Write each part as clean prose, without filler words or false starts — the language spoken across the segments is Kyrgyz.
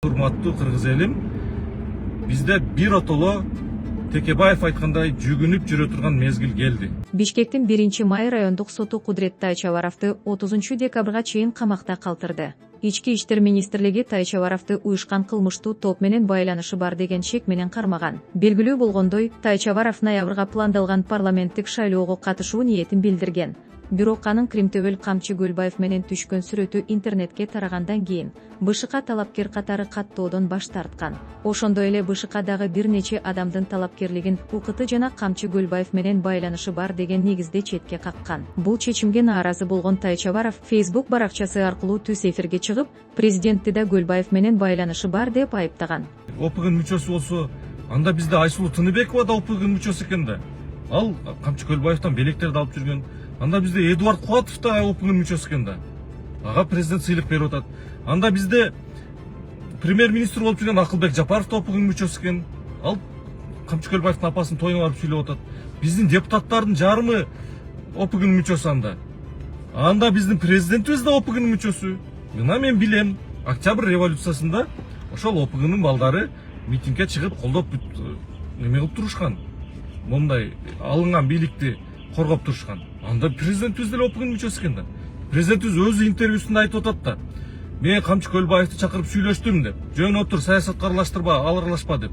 Урматтуу кыргыз элим, бизде бир отоло Текебаев айткандай жүгүнүп жүрө турган мезгил келди. Бишкектин 1-май райондук соту Кудретти Тайчабаровду 30 декабрга чейин камакта калтырды. Ички иштер министрлиги Тайчабаровду уюшкан кылмыштуу топ менен байланышы бар деген шек менен кармаган. Белгилүү болгондой, Тайчабаров ноябрга пландалган парламенттик шайлоого катышуу ниетин билдирген. Бирок анын Кримтөбөл Камчы Гөлбаев менен түшкөн сүрөтү интернетке тарагандан кийин БШК талапкер катары каттоодон баш тарткан. Ошондой эле БШК дагы бир нече адамдын талапкерлигин УКТ жана Камчы Гөлбаев менен байланышы бар деген негизде четке каккан. Бул чечимге нааразы болгон Тайчабаров Facebook баракчасы аркылуу түз эфирге чыгып, президентти да Гөлбаев менен байланышы бар деп айыптаган. ОПГнын мүчөсү болсо, анда бизде Айсулуу Тыныбекова да ОПГнын мүчөсү экен да. Ал Камчы Гөлбаевден белектерди алып жүргөн. Анда бизде Эдуард Кубатов да ОПГнын мүчөсү экен да. Ага президент сыйлык берип атат. Анда бизде премьер-министр болуп жүргөн Акылбек Жапаров да ОПГнын мүчөсү экен. Ал Камчы Гөлбаевдин апасынын тоюна барып сүйлөп атат. Биздин депутаттардын жарымы ОПГнын мүчөсү анда. Анда биздин президентибиз да ОПГнын мүчөсү. Мына мен билем, Октябрь революциясында ошол ОПГнын балдары митингге чыгып колдоп неме кылып турушкан. Мондай алынган бийликти коргоп турушкан. Анда президентибиз деле ОПГнын мүчөсү экен да. Президентибиз өзү интервьюсунда айтып атат да. Мен Камчы Гөлбаевди чакырып сүйлөштүм деп. Жөн отур, саясатка аралашпа деп.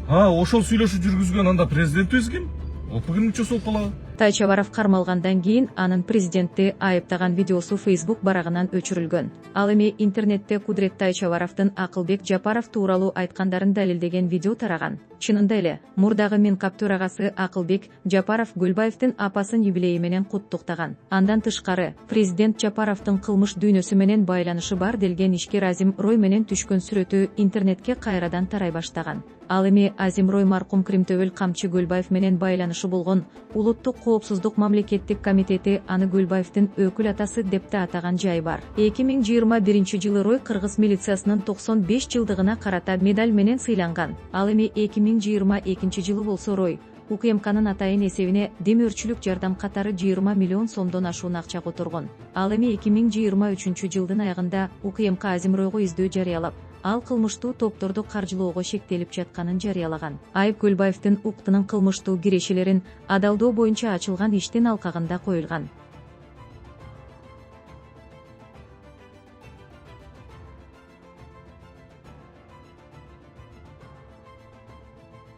Ошол сүйлөшүү жүргүзгөн анда президентибиз ким? ОПГнын мүчөсү болуп калабы? Тайчабаров кармалгандан кийин анын президентти айыптаган видеосу Facebook барагынан өчүрүлгөн. Ал эми интернетте Кудретти Тайчабаровдун Акылбек Жапаров тууралуу айткандарын далилдеген видео тараган. Чынында эле, мурдагы Минкап төрагасы Акылбек Жапаров Гөлбаевдин апасын юбилейи менен куттуктаган. Андан тышкары, президент Жапаровдун кылмыш дүйнөсү менен байланышы бар делген ишкер Азим Рой менен түшкөн сүрөтү интернетке кайрадан тарай баштаган. Ал эми Азим Рой маркум Кримтөбөл Камчы Гөлбаев менен байланышы болгон Улуттук коопсуздук мамлекеттик комитети аны Гөлбаевдин өкүл атасы деп да атаган жай бар. 2021 Рой кыргыз милициясынын 95 жылдыгына карата медаль менен сыйланган. Ал эми 2022 болсо Рой УКМКнын атайын эсебине демөөрчүлүк жардам катары 20 миллион сомдон ашуун акча которгон. Ал эми 2023 жылдын аягында УКМК Азим Ройго издөө жарыялап, ал кылмыштуу топторду каржылоого шектелип жатканын жарыялаган. Айып Гөлбаевдин УКТнын кылмыштуу кирешелерин адалдоо боюнча ачылган иштин алкагында коюлган.